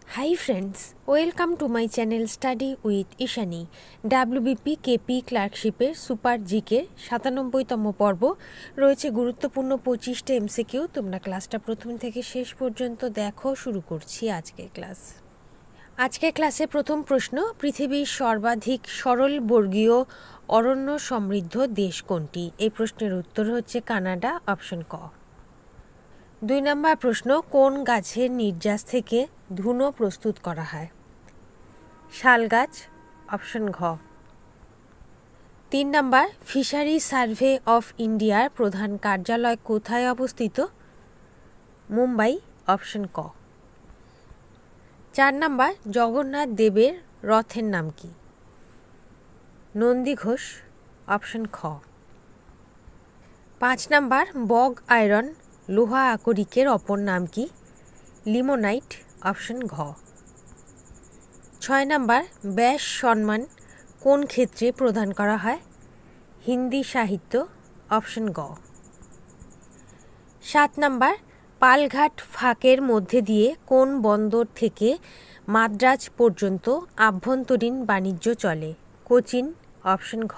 Hi friends, welcome to my channel Study with Ishani. WBP KP ক্লার্কশিপের super GK 97তম পর্ব রয়েছে গুরুত্বপূর্ণ 25টা এমসিকিউ। তোমরা ক্লাসটা প্রথম থেকে শেষ পর্যন্ত দেখো। শুরু করছি আজকের ক্লাস। আজকের ক্লাসে প্রথম প্রশ্ন, পৃথিবীর সর্বাধিক সরল বর্গীয় অরণ্য সমৃদ্ধ দেশ কোনটি? এই প্রশ্নের উত্তর হচ্ছে কানাডা, অপশন ক। 2 নম্বর প্রশ্ন, কোন গাছের নির্যাস থেকে ধুনো প্রস্তুত করা হয়? শাল গাছ, অপশন ঘ। 3 নম্বর, ফিশারি সার্ভে অফ ইন্ডিয়ার প্রধান কার্যালয় কোথায় অবস্থিত? মুম্বাই, অপশন ক। 4 নম্বর, জগন্নাথ দেবের রথের নাম কি? নন্দী ঘোষ, অপশন খ। 5 নম্বর, বগ আয়রন লোহা আকরিকের অপর নাম কি? লিমোনাইট, অপশন ঘ। 6 নম্বর, ব্যাস সম্মান কোন ক্ষেত্রে প্রদান করা হয়? হিন্দি সাহিত্য, অপশন গ। 7 নম্বর, পালঘাট ফাঁকের মধ্যে দিয়ে কোন বন্দর থেকে মাদ্রাজ পর্যন্ত আভ্যন্তরীণ বাণিজ্য চলে? কোচিন, অপশন ঘ।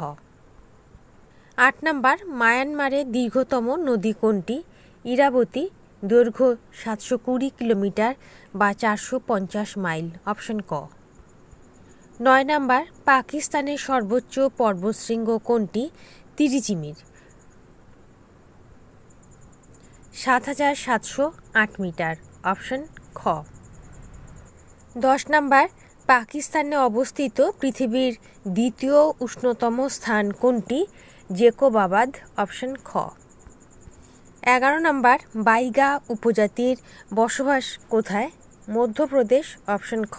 8 নম্বর, মায়ানমারের দীর্ঘতম নদী কোনটি? ইরাবতী, দৈর্ঘ্য 720 কিলোমিটার বা 450 মাইল, অপশন ক। 9 নম্বর, পাকিস্তানের সর্বোচ্চ পর্বতশৃঙ্গ কোনটি? তিরিচিমির, 7708 মিটার, অপশন খ। 10 নম্বর, পাকিস্তানে অবস্থিত পৃথিবীর দ্বিতীয় উষ্ণতম স্থান কোনটি? জেকোবাবাদ, অপশন খ। 11 নম্বর, বাইগা উপজাতির বসবাস কোথায়? মধ্যপ্রদেশ, অপশন খ।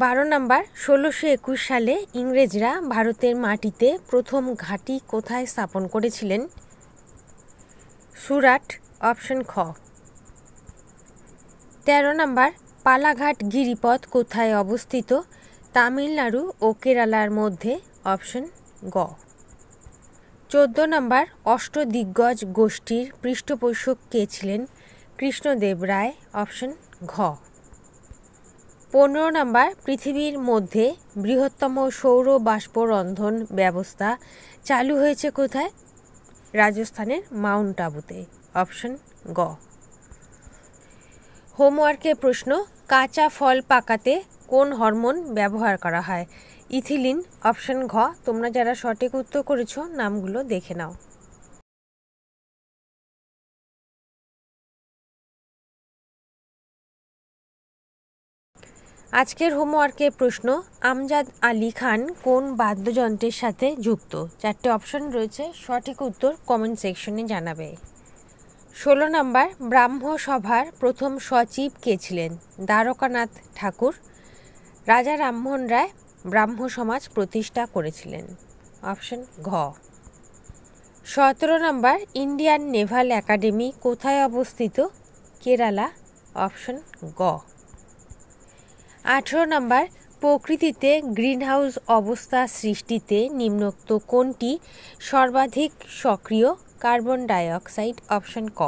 12 নম্বর, 1621 সালে ইংরেজরা ভারতের মাটিতে প্রথম ঘাঁটি কোথায় স্থাপন করেছিলেন? সুরাট, অপশন খ। 13 নম্বর, পালাঘাট গিরিপথ কোথায় অবস্থিত? তামিলনাড়ু ও কেরালার মধ্যে, অপশন গ। 14 নম্বর, অষ্টদিগ্গজ গোষ্ঠীর পৃষ্ঠপোষক কে ছিলেন? কৃষ্ণদেব রায়, অপশন ঘ। 15 নম্বর, পৃথিবীর মধ্যে বৃহত্তম সৌর বাষ্প রন্ধন ব্যবস্থা চালু হয়েছে কোথায়? রাজস্থানের মাউন্ট আবুতে, অপশন গ। হোমওয়ার্কের প্রশ্ন, কাঁচা ফল পাকাতে কোন হরমোন ব্যবহার করা হয়? ইথিলিন, অপশন ঘ। তোমরা যারা সঠিক উত্তর করেছো নামগুলো দেখে নাও। আজকের হোমওয়ার্কের প্রশ্ন, আমজাদ আলী খান কোন বাদ্যযন্ত্রের সাথে যুক্ত? 4টে অপশন রয়েছে, সঠিক উত্তর কমেন্ট সেকশনে জানাবে। 16 নম্বর, ব্রাহ্ম সভার প্রথম সচিব কে ছিলেন? দ্বারকানাথ ঠাকুর। রাজা রামমোহন রায় ব্রাহ্ম সমাজ প্রতিষ্ঠা করেছিলেন, অপশন ঘ। 17 নম্বর, ইন্ডিয়ান নেভাল একাডেমি কোথায় অবস্থিত? কেরালা, অপশন গ। 18 নম্বর, প্রকৃতিতে গ্রিনহাউস অবস্থা সৃষ্টিতে নিম্নোক্ত কোনটি সর্বাধিক সক্রিয়? কার্বন ডাইঅক্সাইড, অপশন ক।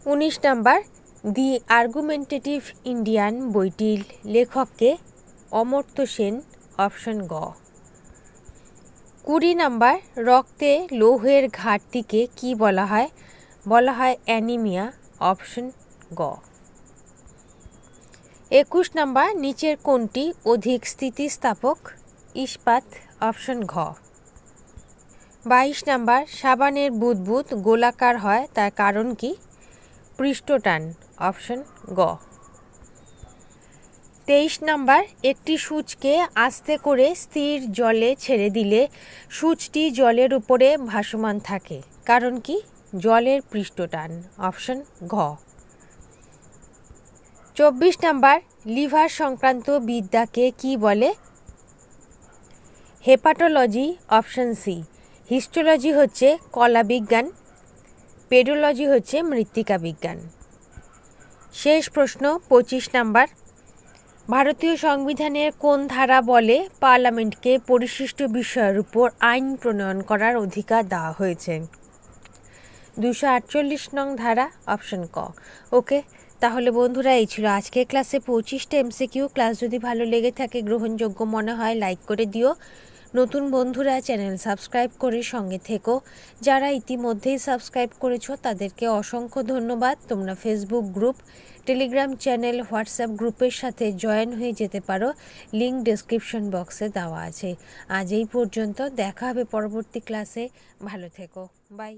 19 নম্বর, দি আর্গুমেন্টেটিভ ইন্ডিয়ান বইটির লেখককে? অমর্ত্য সেন, অপশন গ। 20 নম্বর, রক্তে লৌহের ঘাটতিকে কি বলা হয়? বলা হয় অ্যানিমিয়া, অপশন গ। 21 নম্বর, নিচের কোনটি অধিক স্থিতিস্থাপক? ইস্পাত, অপশন ঘ। 22 নম্বর, সাবানের বুদবুদ গোলাকার হয় তার কারণ কি? পৃষ্ঠটান, অপশন গ। 23 নম্বর, একটি সূচকে আস্তে করে স্থির জলে ছেড়ে দিলে সূচটি জলের উপরে ভাসমান থাকে, কারণ কি? জলের পৃষ্ঠটান, অপশন ঘ। 24 নম্বর, লিভার সংক্রান্ত বিদ্যাকে কি বলে? Hepatology, option C. হিস্টোলজি হচ্ছে কলা বিজ্ঞান, পেডোলজি হচ্ছে মৃত্তিকা বিজ্ঞান। শেষ প্রশ্ন, 25 নম্বর, ভারতীয় সংবিধানের কোন ধারা বলে পার্লামেন্টকে পরিশিষ্ট বিষয়ের উপর আইন প্রণয়ন করার অধিকার দেওয়া হয়েছে? 248 নং ধারা, অপশন ক। ওকে, তাহলে বন্ধুরা, এই ছিল আজকের ক্লাসে 25টা এমসিকিউ। ক্লাস যদি ভালো লেগে থাকে, গ্রহণযোগ্য মনে হয়, লাইক করে দিও। নতুন বন্ধুরা চ্যানেল সাবস্ক্রাইব করে সঙ্গে থেকো। যারা ইতিমধ্যেই সাবস্ক্রাইব করেছো তাদেরকে অসংখ্য ধন্যবাদ। তোমরা Facebook group, Telegram channel, WhatsApp গ্রুপের সাথে জয়েন হয়ে যেতে পারো। লিঙ্ক ডেসক্রিপশন বক্সে দেওয়া আছে। আজ এই পর্যন্ত, দেখা হবে পরবর্তী ক্লাসে। ভালো থেকো, বাই।